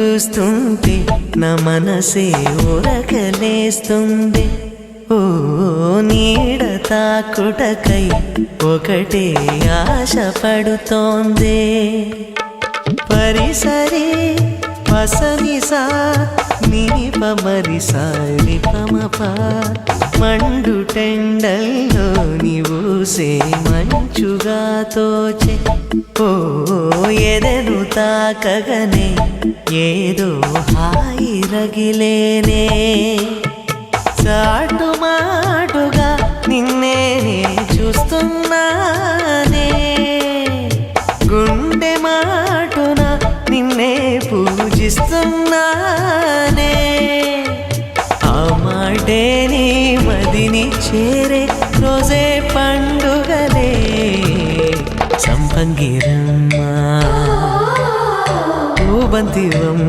చూస్తుంటే నా మనసే ఉరకలేస్తుంది. ఓ నీడ తాకుటకై ఒకటే ఆశ పడుతోంది. పరిసరి పసనిసా నీ పమరిసా నిపమప మండు టెండల్లో నీవూసే మంచుగా తోచే. ఓ ఎదను తాకగనే ఏదో హాయి రగిలేనే. చాటుమాటుగా నిన్నే చూస్తున్నానే. గుండె మాటున నిన్నే పూజిస్తున్నానే. ఆ మాటే నీ మదిని చేరే రోజే పండుగలే. సంపంగిరమ్మ పూబంతివమ్మ